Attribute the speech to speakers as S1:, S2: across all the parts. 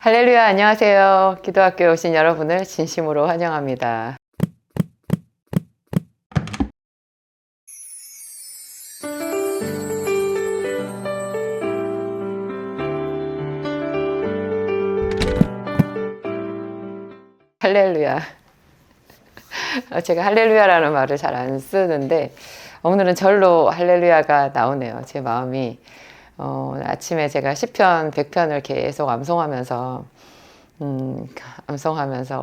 S1: 할렐루야, 안녕하세요. 기도학교에 오신 여러분을 진심으로 환영합니다. 할렐루야. 제가 할렐루야라는 말을 잘 안 쓰는데 오늘은 절로 할렐루야가 나오네요. 제 마음이 아침에 제가 시편 100편을 계속 암송하면서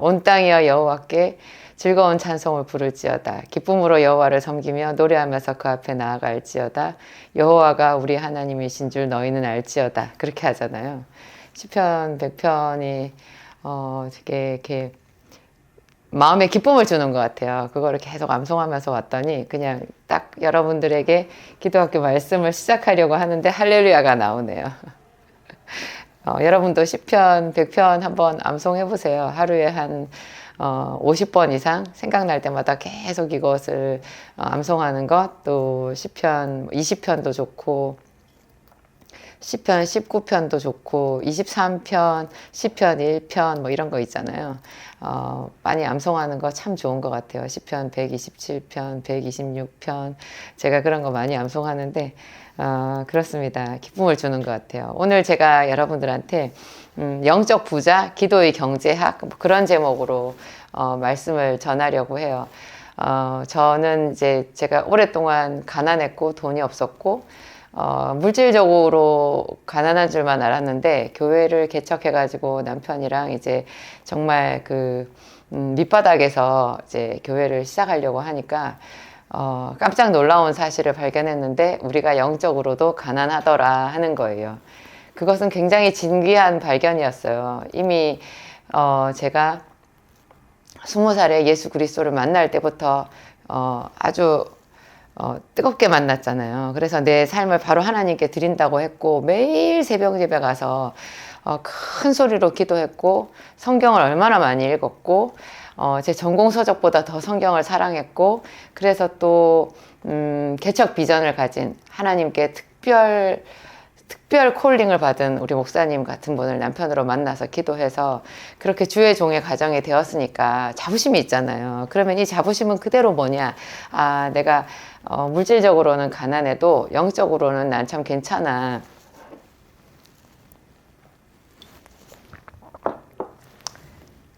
S1: 온 땅이여 여호와께 즐거운 찬송을 부를지어다. 기쁨으로 여호와를 섬기며 노래하면서 그 앞에 나아갈지어다. 여호와가 우리 하나님이신 줄 너희는 알지어다. 그렇게 하잖아요. 시편 100편이 되게 이렇게 마음에 기쁨을 주는 것 같아요. 그거를 계속 암송하면서 왔더니 그냥 딱 여러분들에게 기도학교 말씀을 시작하려고 하는데 할렐루야가 나오네요. 여러분도 시편 100편 한번 암송해 보세요. 하루에 한 50번 이상 생각날 때마다 계속 이것을 암송하는 것, 또 시편 20편도 좋고 시편 19편도 좋고 23편, 시편 1편 뭐 이런 거 있잖아요. 많이 암송하는 거 참 좋은 것 같아요. 시편 127편, 126편 제가 그런 거 많이 암송하는데 그렇습니다. 기쁨을 주는 것 같아요. 오늘 제가 여러분들한테 영적 부자, 기도의 경제학 뭐 그런 제목으로 말씀을 전하려고 해요. 저는 이제 제가 오랫동안 가난했고 돈이 없었고 물질적으로 가난한 줄만 알았는데 교회를 개척해가지고 남편이랑 이제 정말 그 밑바닥에서 이제 교회를 시작하려고 하니까 깜짝 놀라운 사실을 발견했는데 우리가 영적으로도 가난하더라 하는 거예요. 그것은 굉장히 진귀한 발견이었어요. 이미 제가 20살에 예수 그리스도를 만날 때부터 아주 뜨겁게 만났잖아요. 그래서 내 삶을 바로 하나님께 드린다고 했고 매일 새벽 예배 가서 큰 소리로 기도했고 성경을 얼마나 많이 읽었고 제 전공 서적보다 더 성경을 사랑했고 그래서 또 개척 비전을 가진 하나님께 특별 콜링을 받은 우리 목사님 같은 분을 남편으로 만나서 기도해서 그렇게 주의 종의 가정이 되었으니까 자부심이 있잖아요. 그러면 이 자부심은 그대로 뭐냐? 내가 물질적으로는 가난해도 영적으로는 난 참 괜찮아.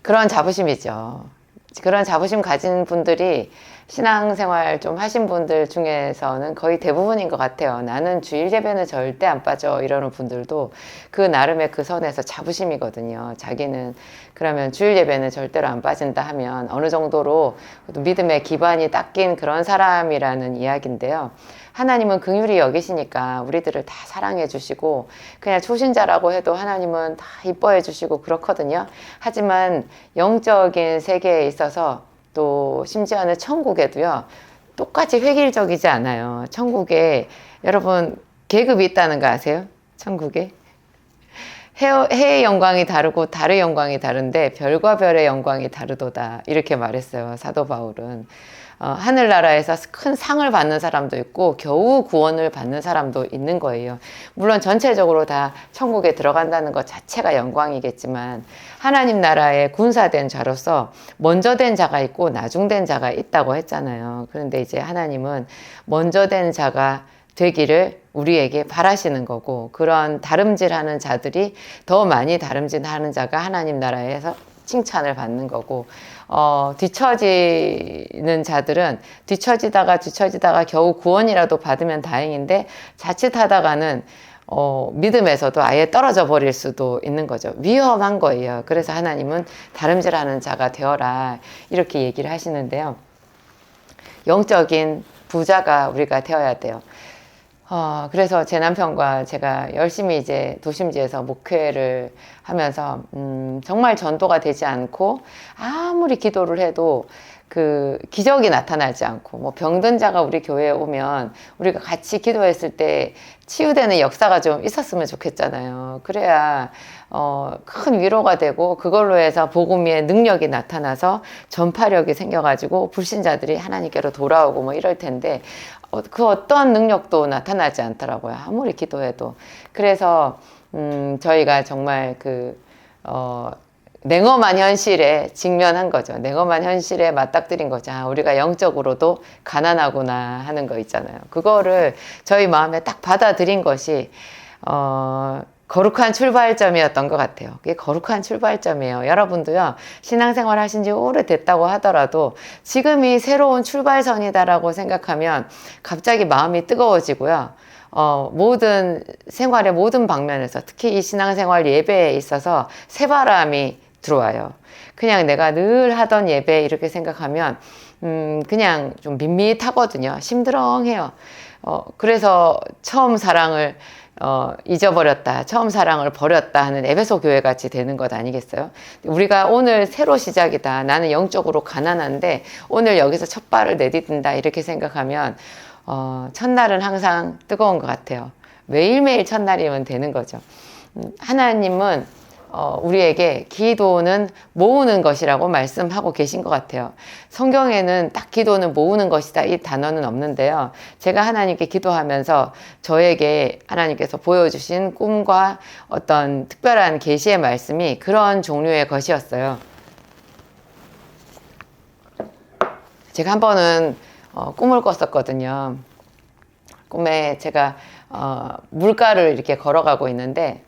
S1: 그런 자부심이죠. 그런 자부심 가진 분들이 신앙생활 좀 하신 분들 중에서는 거의 대부분인 것 같아요. 나는 주일 예배는 절대 안 빠져 이러는 분들도 그 나름의 그 선에서 자부심이거든요. 자기는 그러면 주일 예배는 절대로 안 빠진다 하면 어느 정도로 믿음의 기반이 닦인 그런 사람이라는 이야기인데요. 하나님은 긍휼히 여기시니까 우리들을 다 사랑해 주시고 그냥 초신자라고 해도 하나님은 다 이뻐해 주시고 그렇거든요. 하지만 영적인 세계에 있어서 또 심지어는 천국에도요 똑같이 획일적이지 않아요. 천국에 여러분 계급이 있다는 거 아세요? 천국에 해의 영광이 다르고 달의 영광이 다른데 별과 별의 영광이 다르도다 이렇게 말했어요. 사도 바울은 하늘나라에서 큰 상을 받는 사람도 있고 겨우 구원을 받는 사람도 있는 거예요. 물론 전체적으로 다 천국에 들어간다는 것 자체가 영광이겠지만 하나님 나라에 군사된 자로서 먼저 된 자가 있고 나중된 자가 있다고 했잖아요. 그런데 이제 하나님은 먼저 된 자가 되기를 우리에게 바라시는 거고 그런 다름질하는 자들이 더 많이 다름질하는 자가 하나님 나라에서 칭찬을 받는 거고 뒤처지는 자들은 뒤처지다가 겨우 구원이라도 받으면 다행인데 자칫하다가는 믿음에서도 아예 떨어져 버릴 수도 있는 거죠. 위험한 거예요. 그래서 하나님은 다름질하는 자가 되어라 이렇게 얘기를 하시는데요. 영적인 부자가 우리가 되어야 돼요. 그래서 제 남편과 제가 열심히 이제 도심지에서 목회를 하면서, 정말 전도가 되지 않고, 아무리 기도를 해도 그 기적이 나타나지 않고, 뭐 병든 자가 우리 교회에 오면 우리가 같이 기도했을 때 치유되는 역사가 좀 있었으면 좋겠잖아요. 그래야, 큰 위로가 되고, 그걸로 해서 복음의 능력이 나타나서 전파력이 생겨가지고 불신자들이 하나님께로 돌아오고 뭐 이럴 텐데, 그 어떤 능력도 나타나지 않더라고요. 아무리 기도해도. 그래서 저희가 정말 냉엄한 현실에 직면한 거죠. 냉엄한 현실에 맞닥뜨린 거죠. 아, 우리가 영적으로도 가난하구나 하는 거 있잖아요. 그거를 저희 마음에 딱 받아들인 것이 거룩한 출발점이었던 것 같아요. 그게 거룩한 출발점이에요. 여러분도요, 신앙생활 하신 지 오래됐다고 하더라도 지금이 새로운 출발선이다라고 생각하면 갑자기 마음이 뜨거워지고요. 모든 생활의 모든 방면에서 특히 이 신앙생활 예배에 있어서 새바람이 들어와요. 그냥 내가 늘 하던 예배 이렇게 생각하면 그냥 좀 밋밋하거든요. 심드렁해요. 그래서 처음 사랑을 잊어버렸다, 처음 사랑을 버렸다 하는 에베소 교회 같이 되는 것 아니겠어요? 우리가 오늘 새로 시작이다. 나는 영적으로 가난한데 오늘 여기서 첫 발을 내딛는다. 이렇게 생각하면 첫날은 항상 뜨거운 것 같아요. 매일매일 첫날이면 되는 거죠. 하나님은 우리에게 기도는 모으는 것이라고 말씀하고 계신 것 같아요. 성경에는 딱 기도는 모으는 것이다 이 단어는 없는데요. 제가 하나님께 기도하면서 저에게 하나님께서 보여주신 꿈과 어떤 특별한 계시의 말씀이 그런 종류의 것이었어요. 제가 한 번은 꿈을 꿨었거든요. 꿈에 제가 물가를 이렇게 걸어가고 있는데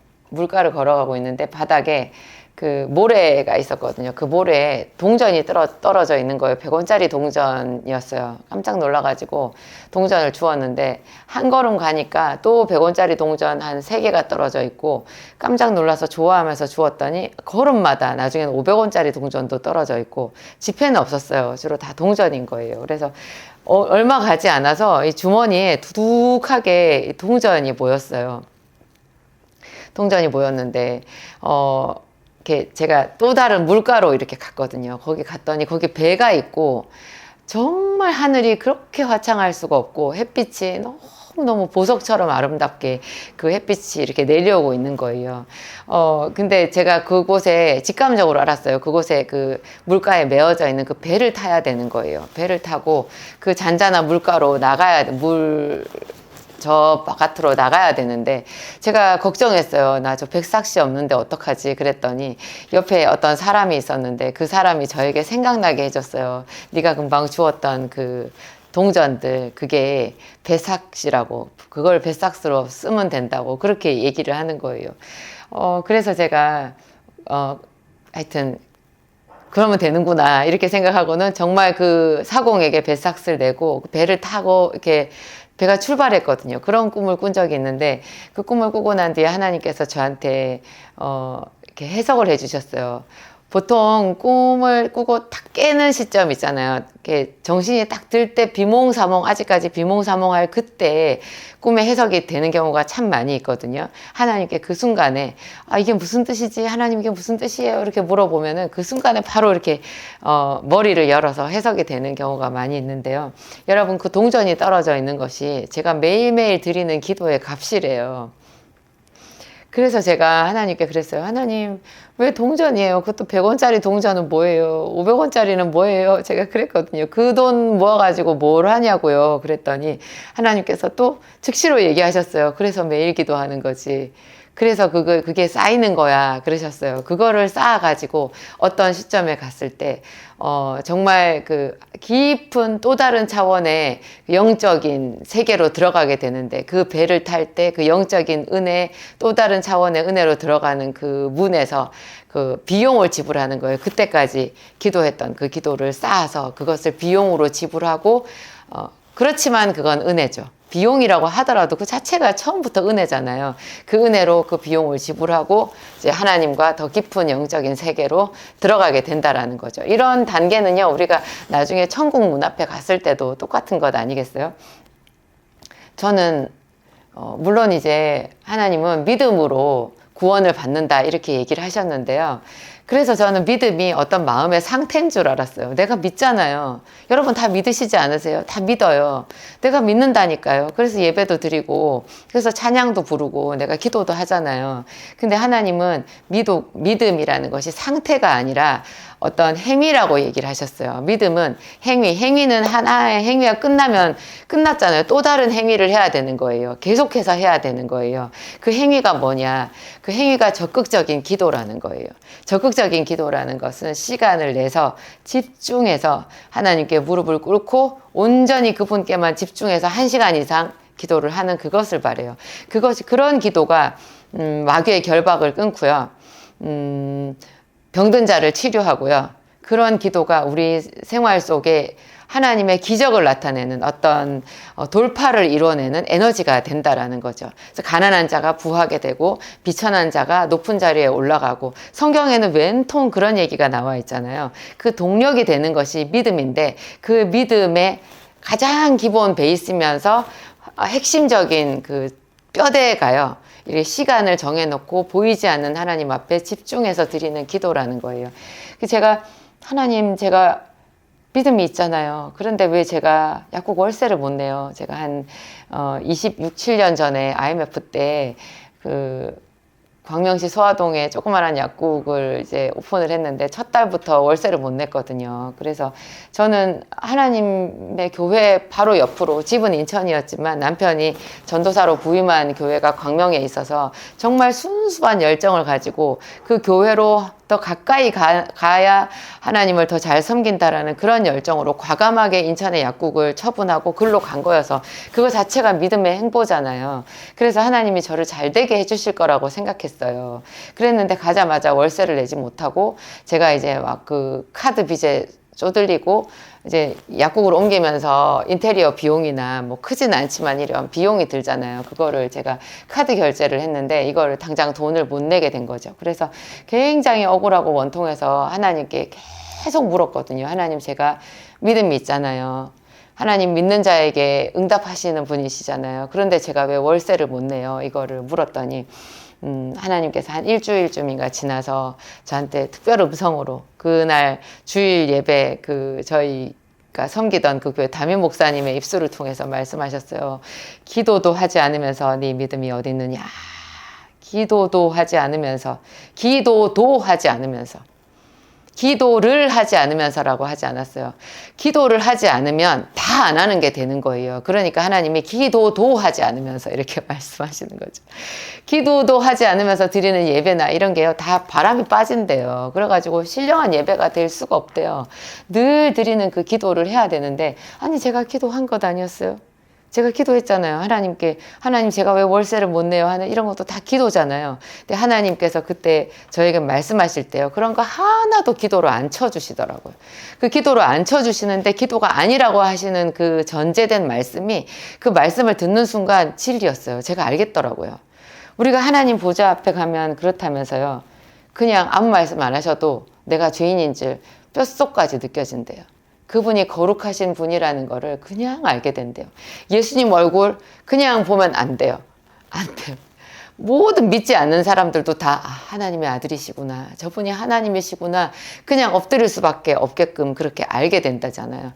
S1: 바닥에 그 모래가 있었거든요. 그 모래에 동전이 떨어져 있는 거예요. 100원짜리 동전이었어요. 깜짝 놀라가지고 동전을 주웠는데 한 걸음 가니까 또 100원짜리 동전 한 3개가 떨어져 있고 깜짝 놀라서 좋아하면서 주웠더니 걸음마다 나중에는 500원짜리 동전도 떨어져 있고 지폐는 없었어요. 주로 다 동전인 거예요. 그래서 얼마 가지 않아서 이 주머니에 두둑하게 동전이 모였어요. 동전이 모였는데 이렇게 제가 또 다른 물가로 이렇게 갔거든요. 거기 갔더니 거기 배가 있고 정말 하늘이 그렇게 화창할 수가 없고 햇빛이 너무너무 보석처럼 아름답게 그 햇빛이 이렇게 내려오고 있는 거예요. 근데 제가 그곳에 직감적으로 알았어요. 그곳에 그 물가에 메어져 있는 그 배를 타야 되는 거예요. 배를 타고 그 잔잔한 물가로 나가야 돼. 저 바깥으로 나가야 되는데 제가 걱정했어요. 나 저 백삭시 없는데 어떡하지? 그랬더니 옆에 어떤 사람이 있었는데 그 사람이 저에게 생각나게 해줬어요. 네가 금방 주웠던 그 동전들 그게 배삭시라고, 그걸 배삭스로 쓰면 된다고 그렇게 얘기를 하는 거예요. 그래서 제가 하여튼 그러면 되는구나 이렇게 생각하고는 정말 그 사공에게 배삭스를 내고 배를 타고 이렇게 배가 출발했거든요. 그런 꿈을 꾼 적이 있는데 그 꿈을 꾸고 난 뒤에 하나님께서 저한테 이렇게 해석을 해주셨어요. 보통 꿈을 꾸고 딱 깨는 시점 있잖아요. 이렇게 정신이 딱 들 때 비몽사몽, 아직까지 비몽사몽할 그때 꿈에 해석이 되는 경우가 참 많이 있거든요. 하나님께 그 순간에 이게 무슨 뜻이지? 하나님 이게 무슨 뜻이에요? 이렇게 물어보면은 그 순간에 바로 이렇게 머리를 열어서 해석이 되는 경우가 많이 있는데요. 여러분, 그 동전이 떨어져 있는 것이 제가 매일매일 드리는 기도의 값이래요. 그래서 제가 하나님께 그랬어요. 하나님, 왜 동전이에요? 그것도 100원짜리 동전은 뭐예요? 500원짜리는 뭐예요? 제가 그랬거든요. 그 돈 모아가지고 뭘 하냐고요. 그랬더니 하나님께서 또 즉시로 얘기하셨어요. 그래서 매일 기도하는 거지. 그래서 그게 쌓이는 거야. 그러셨어요. 그거를 쌓아가지고 어떤 시점에 갔을 때, 정말 그 깊은 또 다른 차원의 영적인 세계로 들어가게 되는데 그 배를 탈 때 그 영적인 은혜, 또 다른 차원의 은혜로 들어가는 그 문에서 그 비용을 지불하는 거예요. 그때까지 기도했던 그 기도를 쌓아서 그것을 비용으로 지불하고, 그렇지만 그건 은혜죠. 비용이라고 하더라도 그 자체가 처음부터 은혜잖아요. 그 은혜로 그 비용을 지불하고 이제 하나님과 더 깊은 영적인 세계로 들어가게 된다라는 거죠. 이런 단계는요, 우리가 나중에 천국 문 앞에 갔을 때도 똑같은 것 아니겠어요? 저는 물론 이제 하나님은 믿음으로 구원을 받는다 이렇게 얘기를 하셨는데요. 그래서 저는 믿음이 어떤 마음의 상태인 줄 알았어요. 내가 믿잖아요. 여러분 다 믿으시지 않으세요? 다 믿어요. 내가 믿는다니까요. 그래서 예배도 드리고, 그래서 찬양도 부르고, 내가 기도도 하잖아요. 근데 하나님은 믿음이라는 것이 상태가 아니라 어떤 행위라고 얘기를 하셨어요. 믿음은 행위는 하나의 행위가 끝나면 끝났잖아요. 또 다른 행위를 해야 되는 거예요. 계속해서 해야 되는 거예요. 그 행위가 뭐냐? 그 그 행위가 적극적인 기도라는 거예요. 적극적인 기도라는 것은 시간을 내서 집중해서 하나님께 무릎을 꿇고 온전히 그분께만 집중해서 1시간 이상 기도를 하는 그것을 바래요. 그런 기도가 마귀의 결박을 끊고요. 병든 자를 치료하고요. 그런 기도가 우리 생활 속에 하나님의 기적을 나타내는 어떤 돌파를 이뤄내는 에너지가 된다라는 거죠. 그래서 가난한 자가 부하게 되고 비천한 자가 높은 자리에 올라가고, 성경에는 웬통 그런 얘기가 나와 있잖아요. 그 동력이 되는 것이 믿음인데, 그 믿음의 가장 기본 베이스면서 핵심적인 그 뼈대가요, 이렇게 시간을 정해놓고 보이지 않는 하나님 앞에 집중해서 드리는 기도라는 거예요. 제가 믿음이 있잖아요. 그런데 왜 제가 약국 월세를 못 내요? 제가 한 26, 7년 전에 IMF 때 광명시 소화동에 조그마한 약국을 이제 오픈을 했는데 첫 달부터 월세를 못 냈거든요. 그래서 저는 하나님의 교회 바로 옆으로, 집은 인천이었지만 남편이 전도사로 부임한 교회가 광명에 있어서 정말 순수한 열정을 가지고 그 교회로 더 가까이 가야 하나님을 더 잘 섬긴다라는 그런 열정으로 과감하게 인천의 약국을 처분하고 글로 간 거여서 그거 자체가 믿음의 행보잖아요. 그래서 하나님이 저를 잘 되게 해주실 거라고 생각했어요. 그랬는데 가자마자 월세를 내지 못하고 제가 이제 막 그 카드 빚에 쪼들리고 이제 약국으로 옮기면서 인테리어 비용이나 뭐 크진 않지만 이런 비용이 들잖아요. 그거를 제가 카드 결제를 했는데 이거를 당장 돈을 못 내게 된 거죠. 그래서 굉장히 억울하고 원통해서 하나님께 계속 물었거든요. 하나님, 제가 믿음이 있잖아요. 하나님 믿는 자에게 응답하시는 분이시잖아요. 그런데 제가 왜 월세를 못 내요? 이거를 물었더니 하나님께서 한 일주일쯤인가 지나서 저한테 특별 음성으로 그날 주일 예배 저희가 섬기던 그 교회 담임 목사님의 입술을 통해서 말씀하셨어요. 기도도 하지 않으면서 네 믿음이 어디 있느냐. 기도를 하지 않으면서라고 하지 않았어요. 기도를 하지 않으면 다 안 하는 게 되는 거예요. 그러니까 하나님이 기도도 하지 않으면서 이렇게 말씀하시는 거죠. 기도도 하지 않으면서 드리는 예배나 이런 게요, 다 바람이 빠진대요. 그래가지고 신령한 예배가 될 수가 없대요. 늘 드리는 그 기도를 해야 되는데, 아니 제가 기도한 것 아니었어요? 제가 기도했잖아요. 하나님께, 하나님 제가 왜 월세를 못 내요? 하는 이런 것도 다 기도잖아요. 근데 하나님께서 그때 저에게 말씀하실 때요, 그런 거 하나도 기도로 안 쳐주시더라고요. 그 기도로 안 쳐주시는데 기도가 아니라고 하시는 그 전제된 말씀이, 그 말씀을 듣는 순간 진리였어요. 제가 알겠더라고요. 우리가 하나님 보좌 앞에 가면 그렇다면서요, 그냥 아무 말씀 안 하셔도 내가 죄인인 줄 뼛속까지 느껴진대요. 그분이 거룩하신 분이라는 거를 그냥 알게 된대요. 예수님 얼굴 그냥 보면 안 돼요. 안 돼요. 모든 믿지 않는 사람들도 다 하나님의 아들이시구나, 저분이 하나님이시구나, 그냥 엎드릴 수밖에 없게끔 그렇게 알게 된다잖아요.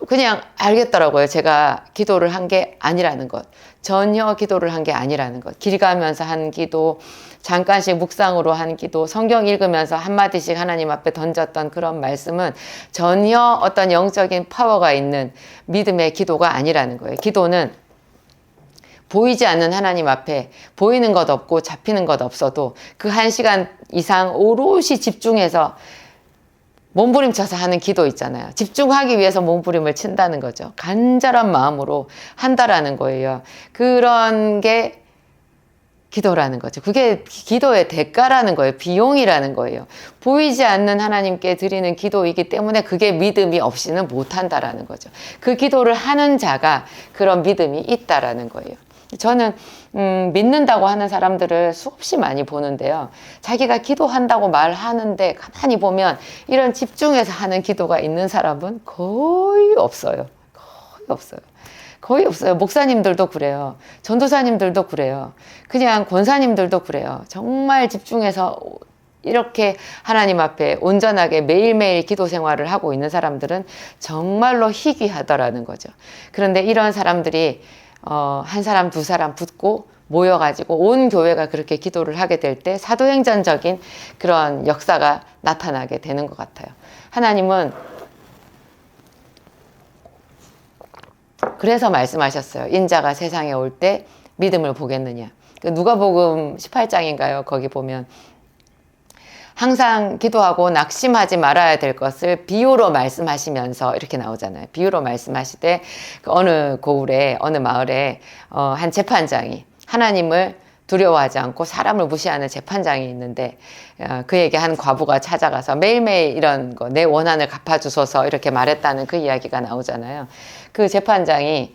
S1: 그냥 알겠더라고요. 제가 기도를 한 게 아니라는 것, 전혀 기도를 한 게 아니라는 것. 길 가면서 한 기도, 잠깐씩 묵상으로 한 기도, 성경 읽으면서 한마디씩 하나님 앞에 던졌던 그런 말씀은 전혀 어떤 영적인 파워가 있는 믿음의 기도가 아니라는 거예요. 기도는 보이지 않는 하나님 앞에 보이는 것 없고 잡히는 것 없어도 그 1시간 이상 오롯이 집중해서 몸부림쳐서 하는 기도 있잖아요. 집중하기 위해서 몸부림을 친다는 거죠. 간절한 마음으로 한다라는 거예요. 그런 게 기도라는 거죠. 그게 기도의 대가라는 거예요. 비용이라는 거예요. 보이지 않는 하나님께 드리는 기도이기 때문에 그게 믿음이 없이는 못한다라는 거죠. 그 기도를 하는 자가 그런 믿음이 있다라는 거예요. 저는 믿는다고 하는 사람들을 수없이 많이 보는데요, 자기가 기도한다고 말하는데 가만히 보면 이런 집중해서 하는 기도가 있는 사람은 거의 없어요. 거의 없어요. 목사님들도 그래요. 전도사님들도 그래요. 그냥 권사님들도 그래요. 정말 집중해서 이렇게 하나님 앞에 온전하게 매일매일 기도 생활을 하고 있는 사람들은 정말로 희귀하더라는 거죠. 그런데 이런 사람들이 한 사람 두 사람 붙고 모여가지고 온 교회가 그렇게 기도를 하게 될 때 사도행전적인 그런 역사가 나타나게 되는 것 같아요. 하나님은 그래서 말씀하셨어요. 인자가 세상에 올 때 믿음을 보겠느냐. 그 누가복음 18장인가요? 거기 보면 항상 기도하고 낙심하지 말아야 될 것을 비유로 말씀하시면서 이렇게 나오잖아요. 비유로 말씀하시되 어느 고을에 어느 마을에 한 재판장이 하나님을 두려워하지 않고 사람을 무시하는 재판장이 있는데 그에게 한 과부가 찾아가서 매일매일 이런 거 내 원한을 갚아주소서 이렇게 말했다는 그 이야기가 나오잖아요. 그 재판장이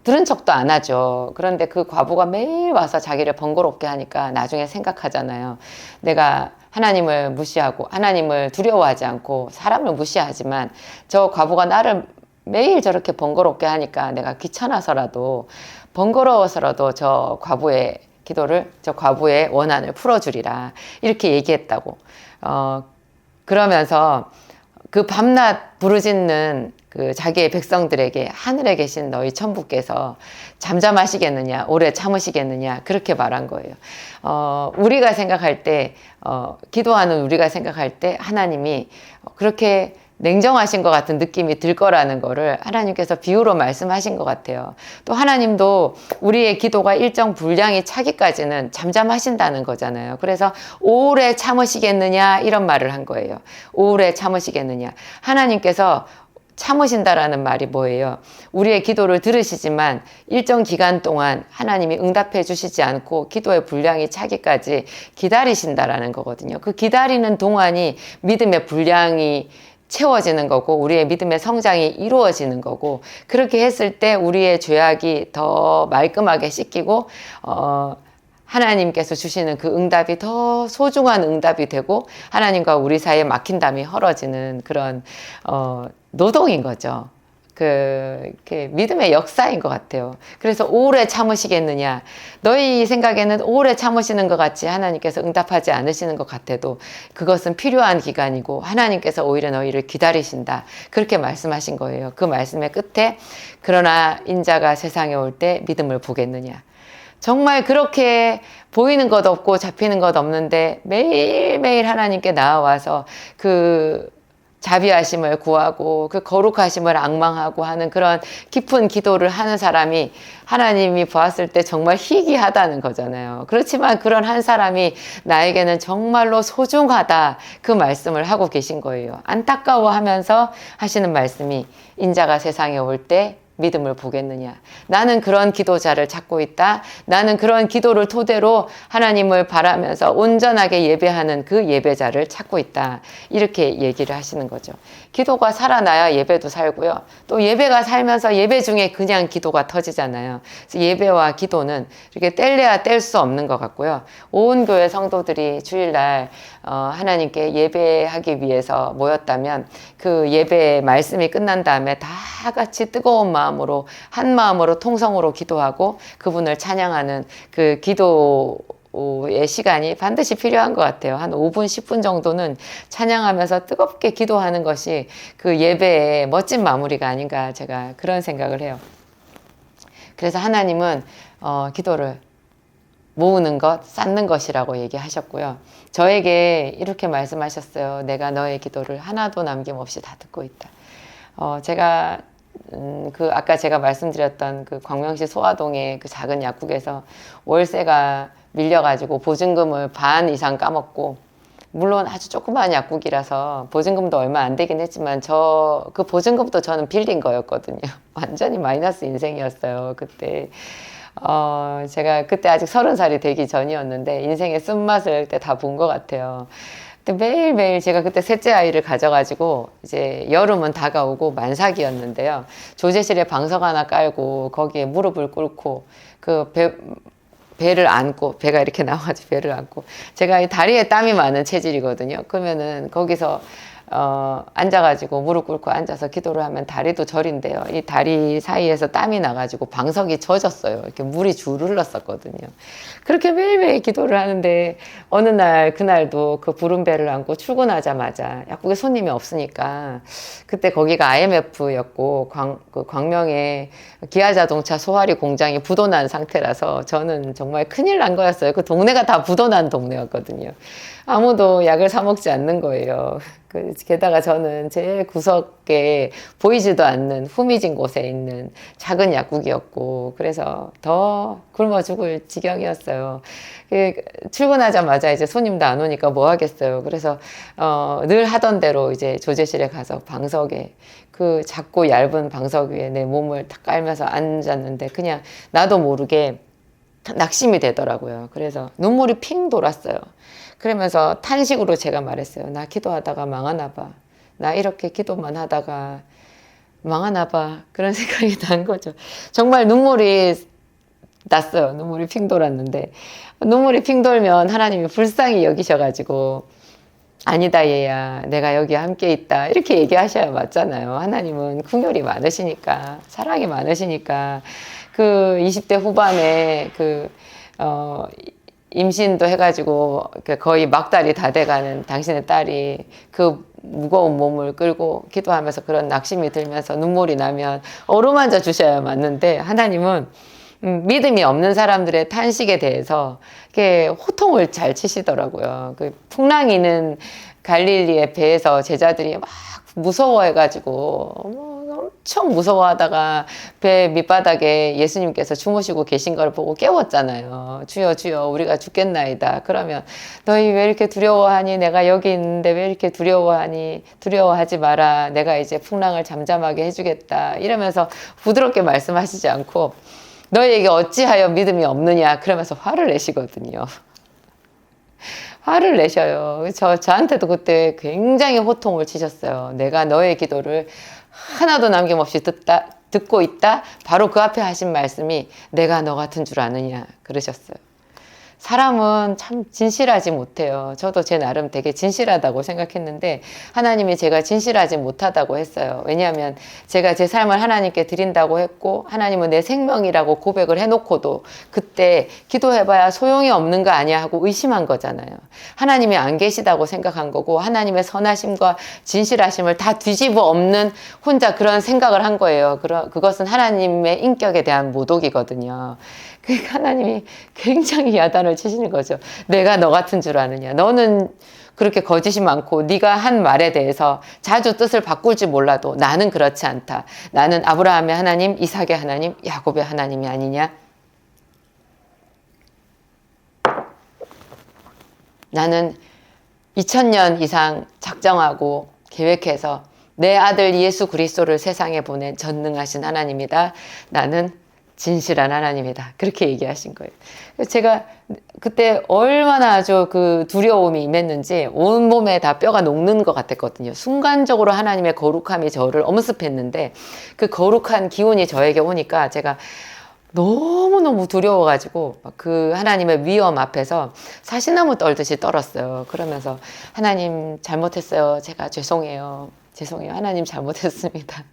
S1: 들은 척도 안 하죠. 그런데 그 과부가 매일 와서 자기를 번거롭게 하니까 나중에 생각하잖아요. 내가 하나님을 무시하고 하나님을 두려워하지 않고 사람을 무시하지만 저 과부가 나를 매일 저렇게 번거롭게 하니까 내가 귀찮아서라도 번거로워서라도 저 과부의 기도를 저 과부의 원한을 풀어주리라 이렇게 얘기했다고. 그러면서 그 밤낮 부르짖는 그 자기의 백성들에게 하늘에 계신 너희 천부께서 잠잠하시겠느냐 오래 참으시겠느냐 그렇게 말한 거예요. 우리가 생각할 때 기도하는 우리가 생각할 때 하나님이 그렇게 냉정하신 것 같은 느낌이 들 거라는 거를 하나님께서 비유로 말씀하신 것 같아요. 또 하나님도 우리의 기도가 일정 분량이 차기까지는 잠잠하신다는 거잖아요. 그래서 오래 참으시겠느냐 이런 말을 한 거예요. 오래 참으시겠느냐. 하나님께서 참으신다라는 말이 뭐예요? 우리의 기도를 들으시지만 일정 기간 동안 하나님이 응답해 주시지 않고 기도의 분량이 차기까지 기다리신다라는 거거든요. 그 기다리는 동안이 믿음의 분량이 채워지는 거고 우리의 믿음의 성장이 이루어지는 거고 그렇게 했을 때 우리의 죄악이 더 말끔하게 씻기고 하나님께서 주시는 그 응답이 더 소중한 응답이 되고 하나님과 우리 사이에 막힌 담이 헐어지는 그런 노동인 거죠. 이렇게 믿음의 역사인 것 같아요. 그래서 오래 참으시겠느냐. 너희 생각에는 오래 참으시는 것 같이 하나님께서 응답하지 않으시는 것 같아도 그것은 필요한 기간이고 하나님께서 오히려 너희를 기다리신다. 그렇게 말씀하신 거예요. 그 말씀의 끝에 그러나 인자가 세상에 올 때 믿음을 보겠느냐. 정말 그렇게 보이는 것 없고 잡히는 것 없는데 매일매일 하나님께 나와서 그 자비하심을 구하고 그 거룩하심을 앙망하고 하는 그런 깊은 기도를 하는 사람이 하나님이 보았을 때 정말 희귀하다는 거잖아요. 그렇지만 그런 한 사람이 나에게는 정말로 소중하다 그 말씀을 하고 계신 거예요. 안타까워하면서 하시는 말씀이 인자가 세상에 올 때 믿음을 보겠느냐. 나는 그런 기도자를 찾고 있다. 나는 그런 기도를 토대로 하나님을 바라면서 온전하게 예배하는 그 예배자를 찾고 있다. 이렇게 얘기를 하시는 거죠. 기도가 살아나야 예배도 살고요. 또 예배가 살면서 예배 중에 그냥 기도가 터지잖아요. 그래서 예배와 기도는 이렇게 뗄래야 뗄 수 없는 것 같고요. 온 교회 성도들이 주일날 하나님께 예배하기 위해서 모였다면 그 예배 말씀이 끝난 다음에 다 같이 뜨거운 마음으로 한 마음으로 통성으로 기도하고 그분을 찬양하는 그 기도의 시간이 반드시 필요한 것 같아요. 한 5분, 10분 정도는 찬양하면서 뜨겁게 기도하는 것이 그 예배의 멋진 마무리가 아닌가 제가 그런 생각을 해요. 그래서 하나님은 기도를 모으는 것, 쌓는 것이라고 얘기하셨고요. 저에게 이렇게 말씀하셨어요. 내가 너의 기도를 하나도 남김없이 다 듣고 있다. 제가 아까 제가 말씀드렸던 그 광명시 소화동의 그 작은 약국에서 월세가 밀려가지고 보증금을 반 이상 까먹고 물론 아주 조그마한 약국이라서 보증금도 얼마 안 되긴 했지만 그 보증금도 저는 빌린 거였거든요. 완전히 마이너스 인생이었어요. 그때. 제가 그때 아직 30살이 되기 전이었는데 인생의 쓴맛을 그때 다 본 것 같아요. 근데 매일매일 제가 그때 셋째 아이를 가져가지고 이제 여름은 다가오고 만삭이었는데요. 조제실에 방석 하나 깔고 거기에 무릎을 꿇고 배를 안고 배가 이렇게 나와가지고 배를 안고 제가 이 다리에 땀이 많은 체질이거든요. 그러면은 거기서 앉아가지고 무릎 꿇고 앉아서 기도를 하면 다리도 저린데요. 이 다리 사이에서 땀이 나가지고 방석이 젖었어요. 이렇게 물이 줄 흘렀었거든요. 그렇게 매일매일 기도를 하는데 어느 날 그날도 그 부른 배를 안고 출근하자마자 약국에 손님이 없으니까 그때 거기가 IMF였고 광명에 기아자동차 소화리 공장이 부도난 상태라서 저는 정말 큰일 난 거였어요. 그 동네가 다 부도난 동네였거든요. 아무도 약을 사 먹지 않는 거예요. 게다가 저는 제일 구석에 보이지도 않는 후미진 곳에 있는 작은 약국이었고, 그래서 더 굶어 죽을 지경이었어요. 출근하자마자 이제 손님도 안 오니까 뭐 하겠어요. 그래서, 늘 하던 대로 이제 조제실에 가서 방석에, 그 작고 얇은 방석 위에 내 몸을 탁 깔면서 앉았는데, 그냥 나도 모르게 낙심이 되더라고요. 그래서 눈물이 핑 돌았어요. 그러면서 탄식으로 제가 말했어요. 나 기도하다가 망하나 봐. 나 이렇게 기도만 하다가 망하나 봐. 그런 생각이 난 거죠. 정말 눈물이 났어요. 눈물이 핑 돌았는데, 눈물이 핑 돌면 하나님이 불쌍히 여기셔가지고, 아니다 얘야, 내가 여기 함께 있다, 이렇게 얘기하셔야 맞잖아요. 하나님은 긍휼이 많으시니까, 사랑이 많으시니까. 그 20대 후반에 임신도 해가지고 거의 막달이 다 돼가는 당신의 딸이 그 무거운 몸을 끌고 기도하면서 그런 낙심이 들면서 눈물이 나면 어루만져 주셔야 맞는데, 하나님은 믿음이 없는 사람들의 탄식에 대해서 이렇게 호통을 잘 치시더라고요. 그 풍랑이는 갈릴리의 배에서 제자들이 막 무서워해가지고 엄청 무서워하다가 배 밑바닥에 예수님께서 주무시고 계신 걸 보고 깨웠잖아요. 주여 주여 우리가 죽겠나이다. 그러면 너희 왜 이렇게 두려워하니? 내가 여기 있는데 왜 이렇게 두려워하니? 두려워하지 마라. 내가 이제 풍랑을 잠잠하게 해주겠다. 이러면서 부드럽게 말씀하시지 않고 너희에게 어찌하여 믿음이 없느냐? 그러면서 화를 내시거든요. 화를 내셔요. 저한테도 그때 굉장히 호통을 치셨어요. 내가 너의 기도를 하나도 남김없이 듣고 있다. 바로 그 앞에 하신 말씀이 내가 너 같은 줄 아느냐 그러셨어요. 사람은 참 진실하지 못해요. 저도 제 나름 되게 진실하다고 생각했는데 하나님이 제가 진실하지 못하다고 했어요. 왜냐하면 제가 제 삶을 하나님께 드린다고 했고 하나님은 내 생명이라고 고백을 해놓고도 그때 기도해봐야 소용이 없는 거 아니야 하고 의심한 거잖아요. 하나님이 안 계시다고 생각한 거고 하나님의 선하심과 진실하심을 다 뒤집어 엎는 혼자 그런 생각을 한 거예요. 그것은 하나님의 인격에 대한 모독이거든요. 그러니까 하나님이 굉장히 야단을 치시는 거죠. 내가 너 같은 줄 아느냐. 너는 그렇게 거짓이 많고 네가 한 말에 대해서 자주 뜻을 바꿀지 몰라도 나는 그렇지 않다. 나는 아브라함의 하나님, 이삭의 하나님, 야곱의 하나님이 아니냐. 나는 2000년 이상 작정하고 계획해서 내 아들 예수 그리스도를 세상에 보낸 전능하신 하나님이다. 나는 진실한 하나님이다. 그렇게 얘기하신 거예요. 제가 그때 얼마나 아주 그 두려움이 임했는지 온몸에 다 뼈가 녹는 것 같았거든요. 순간적으로 하나님의 거룩함이 저를 엄습했는데 그 거룩한 기운이 저에게 오니까 제가 너무너무 두려워가지고 그 하나님의 위엄 앞에서 사시나무 떨듯이 떨었어요. 그러면서 하나님 잘못했어요. 제가 죄송해요. 하나님 잘못했습니다.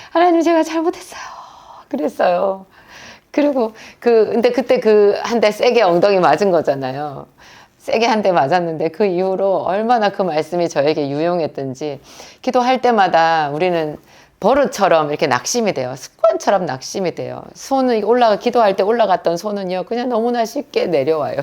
S1: 하나님 제가 잘못했어요. 그랬어요. 그리고 근데 그때 한 대 세게 엉덩이 맞은 거잖아요. 세게 한 대 맞았는데 그 이후로 얼마나 그 말씀이 저에게 유용했던지 기도할 때마다 우리는 버릇처럼 이렇게 낙심이 돼요. 습관처럼 낙심이 돼요. 손은 기도할 때 올라갔던 손은요, 그냥 너무나 쉽게 내려와요.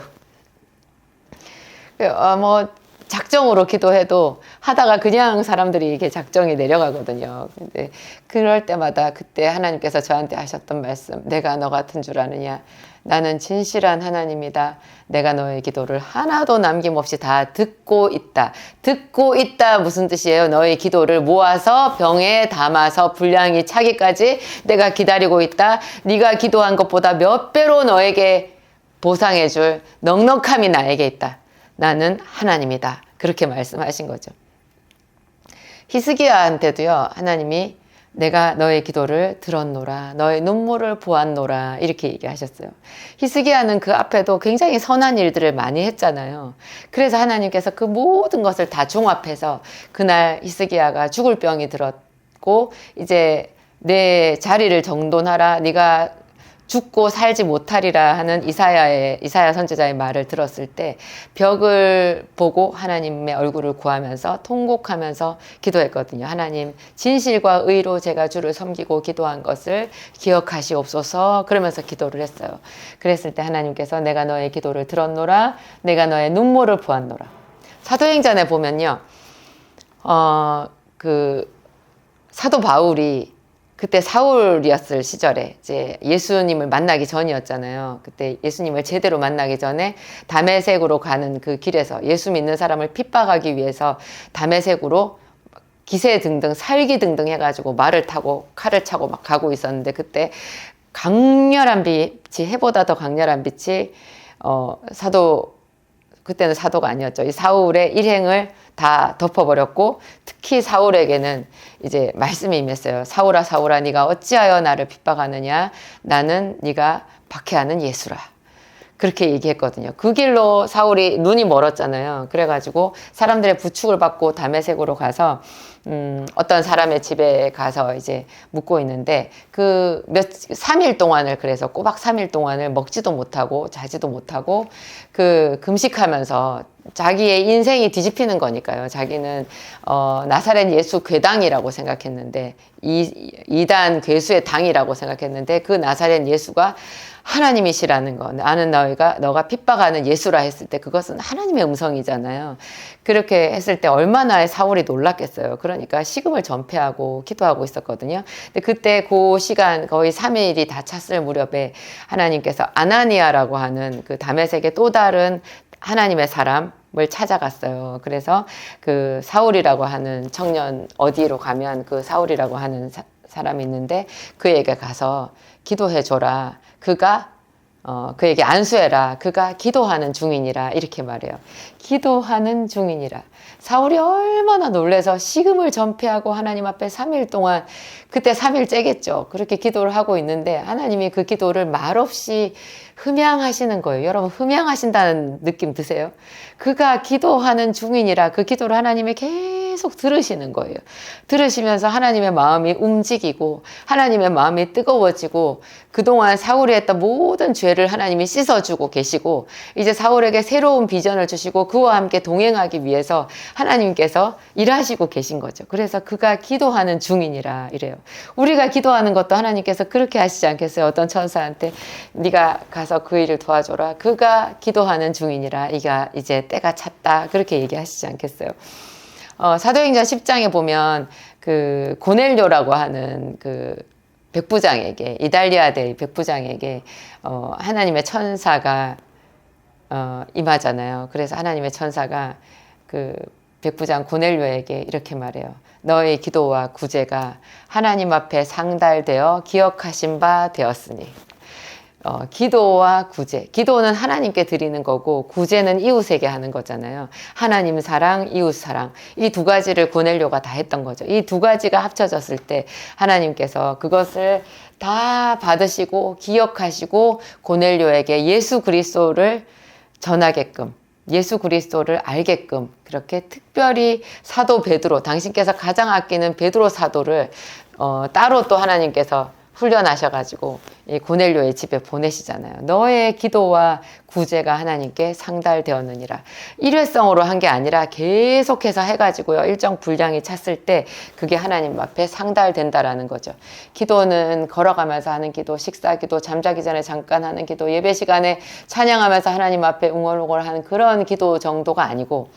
S1: 작정으로 기도해도 하다가 그냥 사람들이 이렇게 작정이 내려가거든요. 근데 그럴 때마다 그때 하나님께서 저한테 하셨던 말씀, 내가 너 같은 줄 아느냐. 나는 진실한 하나님이다. 내가 너의 기도를 하나도 남김없이 다 듣고 있다. 듣고 있다 무슨 뜻이에요? 너의 기도를 모아서 병에 담아서 분량이 차기까지 내가 기다리고 있다. 네가 기도한 것보다 몇 배로 너에게 보상해줄 넉넉함이 나에게 있다. 나는 하나님이다. 그렇게 말씀하신 거죠. 히스기야한테도요, 하나님이 내가 너의 기도를 들었노라, 너의 눈물을 보았노라, 이렇게 얘기하셨어요. 히스기야는 그 앞에도 굉장히 선한 일들을 많이 했잖아요. 그래서 하나님께서 그 모든 것을 다 종합해서 그날 히스기야가 죽을 병이 들었고 이제 내 자리를 정돈하라, 네가 죽고 살지 못하리라 하는 이사야 선지자의 말을 들었을 때 벽을 보고 하나님의 얼굴을 구하면서 통곡하면서 기도했거든요. 하나님, 진실과 의로 제가 주를 섬기고 기도한 것을 기억하시옵소서. 그러면서 기도를 했어요. 그랬을 때 하나님께서 내가 너의 기도를 들었노라, 내가 너의 눈물을 보았노라. 사도행전에 보면요, 그 사도 바울이 그때 사울이었을 시절에 이제 예수님을 만나기 전이었잖아요. 그때 예수님을 제대로 만나기 전에 다메섹으로 가는 그 길에서 예수 믿는 사람을 핍박하기 위해서 다메섹으로 기세 등등 살기 등등 해가지고 말을 타고 칼을 차고 막 가고 있었는데, 그때 강렬한 빛이, 해보다 더 강렬한 빛이 그때는 사도가 아니었죠. 이 사울의 일행을 다 덮어버렸고, 특히 사울에게는 이제 말씀이 임했어요. 사울아 사울아 네가 어찌하여 나를 핍박하느냐, 나는 네가 박해하는 예수라. 그렇게 얘기했거든요. 그 길로 사울이 눈이 멀었잖아요. 그래가지고 사람들의 부축을 받고 다메섹으로 가서 어떤 사람의 집에 가서 이제 묵고 있는데, 3일 동안을, 그래서 꼬박 3일 동안을 먹지도 못하고 자지도 못하고 금식하면서 자기의 인생이 뒤집히는 거니까요. 자기는 나사렛 예수 괴당이라고 생각했는데, 이단 괴수의 당이라고 생각했는데, 그 나사렛 예수가 하나님이시라는 거, 나는 너가 핍박하는 예수라 했을 때 그것은 하나님의 음성이잖아요. 그렇게 했을 때 얼마나 사울이 놀랐겠어요. 그러니까 식음을 전폐하고 기도하고 있었거든요. 근데 그때 그 시간 거의 3일이 다 찼을 무렵에 하나님께서 아나니아라고 하는 그 다메섹의 또 다른 하나님의 사람을 찾아갔어요. 그래서 그 사울이라고 하는 청년, 어디로 가면 그 사울이라고 하는 사람이 있는데 그에게 가서 기도해줘라. 그에게 안수해라. 그가 기도하는 중이니라. 이렇게 말해요. 기도하는 중이니라. 사울이 얼마나 놀래서 식음을 전폐하고 하나님 앞에 3일 동안, 그때 3일째겠죠. 그렇게 기도를 하고 있는데 하나님이 그 기도를 말없이 흠양하시는 거예요. 여러분, 흠양하신다는 느낌 드세요? 그가 기도하는 중이니라. 그 기도를 하나님이 계속 들으시는 거예요. 들으시면서 하나님의 마음이 움직이고 하나님의 마음이 뜨거워지고, 그동안 사울이 했던 모든 죄를 하나님이 씻어주고 계시고, 이제 사울에게 새로운 비전을 주시고 그와 함께 동행하기 위해서 하나님께서 일하시고 계신 거죠. 그래서 그가 기도하는 중이니라 이래요. 우리가 기도하는 것도 하나님께서 그렇게 하시지 않겠어요? 어떤 천사한테 네가 가서 그 일을 도와줘라. 그가 기도하는 중이니라. 이제 때가 찼다. 그렇게 얘기하시지 않겠어요? 사도행전 10장에 보면 그 고넬료라고 하는 그 백부장에게, 이달리아대 백부장에게 하나님의 천사가 임하잖아요. 그래서 하나님의 천사가 그 백부장 고넬료에게 이렇게 말해요. 너의 기도와 구제가 하나님 앞에 상달되어 기억하신 바 되었으니. 기도와 구제. 기도는 하나님께 드리는 거고, 구제는 이웃에게 하는 거잖아요. 하나님 사랑, 이웃 사랑. 이 두 가지를 고넬료가 다 했던 거죠. 이 두 가지가 합쳐졌을 때 하나님께서 그것을 다 받으시고 기억하시고 고넬료에게 예수 그리스도를 전하게끔, 예수 그리스도를 알게끔, 그렇게 특별히 사도 베드로, 당신께서 가장 아끼는 베드로 사도를 따로 또 하나님께서 훈련하셔가지고 이 고넬료의 집에 보내시잖아요. 너의 기도와 구제가 하나님께 상달되었느니라. 일회성으로 한 게 아니라 계속해서 해가지고요. 일정 분량이 찼을 때 그게 하나님 앞에 상달된다라는 거죠. 기도는 걸어가면서 하는 기도, 식사 기도, 잠자기 전에 잠깐 하는 기도, 예배 시간에 찬양하면서 하나님 앞에 웅얼웅얼 하는 그런 기도 정도가 아니고,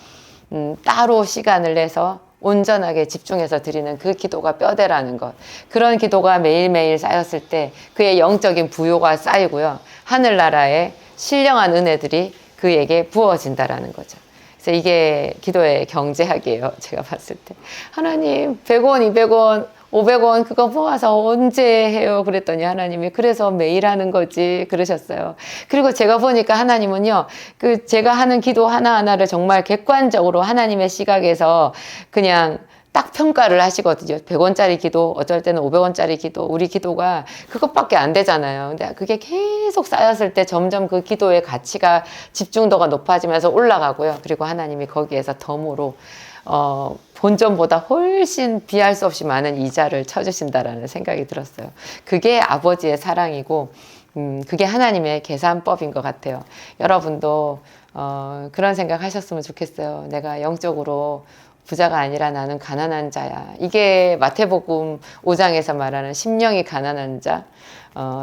S1: 따로 시간을 내서 온전하게 집중해서 드리는 그 기도가 뼈대라는 것. 그런 기도가 매일매일 쌓였을 때 그의 영적인 부요가 쌓이고요. 하늘나라의 신령한 은혜들이 그에게 부어진다라는 거죠. 그래서 이게 기도의 경제학이에요. 제가 봤을 때. 하나님, 100원, 200원, 500원 그거 모아서 언제 해요? 그랬더니 하나님이 그래서 매일 하는 거지 그러셨어요. 그리고 제가 보니까 하나님은요, 제가 하는 기도 하나하나를 정말 객관적으로 하나님의 시각에서 그냥 딱 평가를 하시거든요. 100원짜리 기도, 어쩔 때는 500원짜리 기도, 우리 기도가 그것밖에 안 되잖아요. 근데 그게 계속 쌓였을 때 점점 그 기도의 가치가, 집중도가 높아지면서 올라가고요. 그리고 하나님이 거기에서 덤으로 본전보다 훨씬 비할 수 없이 많은 이자를 쳐주신다라는 생각이 들었어요. 그게 아버지의 사랑이고, 그게 하나님의 계산법인 것 같아요. 여러분도 그런 생각 하셨으면 좋겠어요. 내가 영적으로 부자가 아니라 나는 가난한 자야. 이게 마태복음 5장에서 말하는 심령이 가난한 자,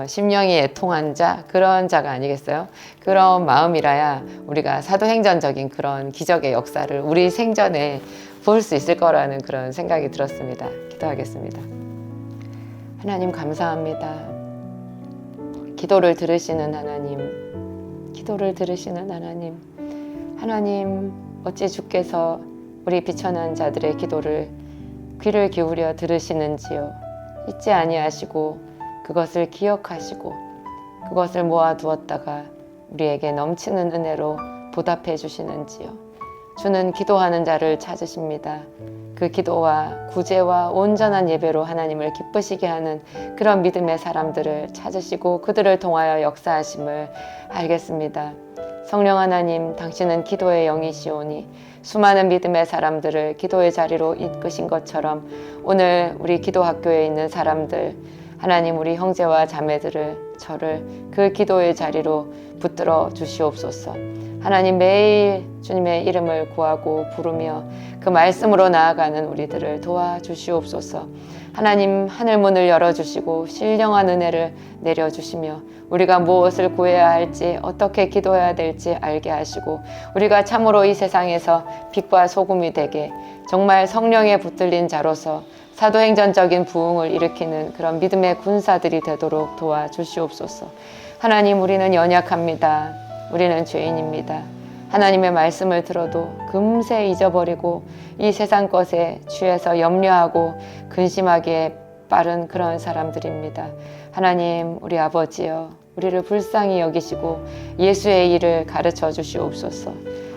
S1: 심령이 애통한 자, 그런 자가 아니겠어요? 그런 마음이라야 우리가 사도행전적인 그런 기적의 역사를 우리 생전에 볼 수 있을 거라는 그런 생각이 들었습니다. 기도하겠습니다. 하나님 감사합니다. 기도를 들으시는 하나님, 기도를 들으시는 하나님, 하나님 어찌 주께서 우리 비천한 자들의 기도를 귀를 기울여 들으시는지요. 잊지 아니하시고 그것을 기억하시고 그것을 모아두었다가 우리에게 넘치는 은혜로 보답해 주시는지요. 주는 기도하는 자를 찾으십니다. 그 기도와 구제와 온전한 예배로 하나님을 기쁘시게 하는 그런 믿음의 사람들을 찾으시고 그들을 통하여 역사하심을 알겠습니다. 성령 하나님, 당신은 기도의 영이시오니 수많은 믿음의 사람들을 기도의 자리로 이끄신 것처럼 오늘 우리 기도학교에 있는 사람들, 하나님 우리 형제와 자매들을, 저를 그 기도의 자리로 붙들어 주시옵소서. 하나님 매일 주님의 이름을 구하고 부르며 그 말씀으로 나아가는 우리들을 도와주시옵소서. 하나님 하늘문을 열어주시고 신령한 은혜를 내려주시며 우리가 무엇을 구해야 할지 어떻게 기도해야 될지 알게 하시고 우리가 참으로 이 세상에서 빛과 소금이 되게 정말 성령에 붙들린 자로서 사도행전적인 부흥을 일으키는 그런 믿음의 군사들이 되도록 도와주시옵소서. 하나님 우리는 연약합니다. 우리는 죄인입니다. 하나님의 말씀을 들어도 금세 잊어버리고 이 세상 것에 취해서 염려하고 근심하기에 빠른 그런 사람들입니다. 하나님 우리 아버지여, 우리를 불쌍히 여기시고 예수의 일을 가르쳐 주시옵소서.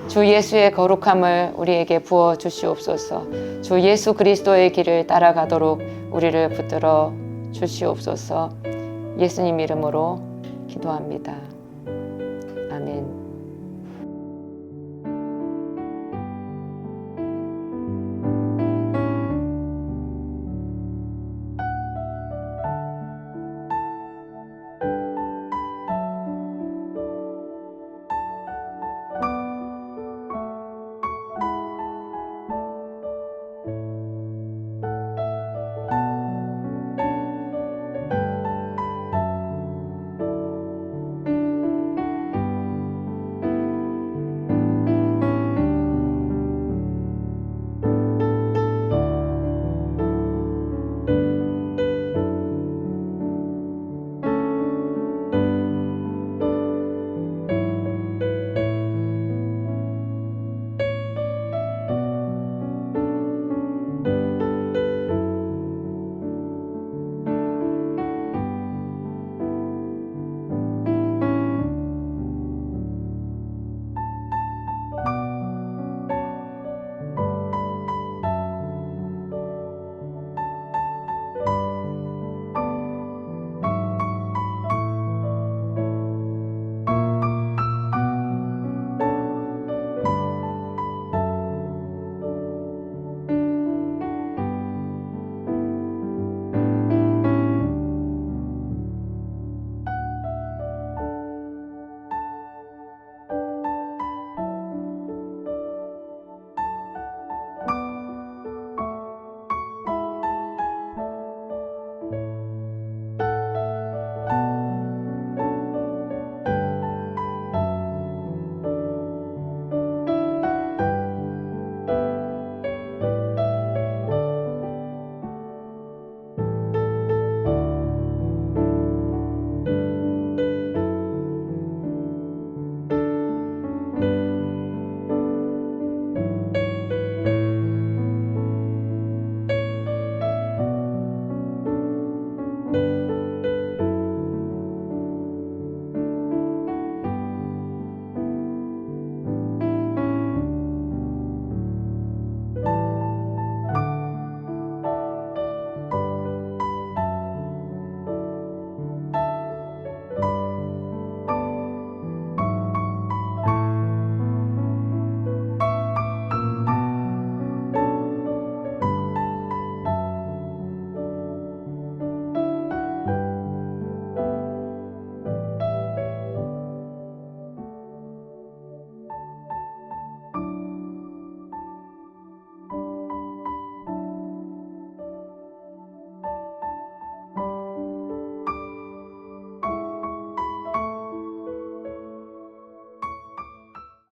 S1: 주 예수의 거룩함을 우리에게 부어 주시옵소서. 주 예수 그리스도의 길을 따라가도록 우리를 붙들어 주시옵소서. 예수님 이름으로 기도합니다. 아멘.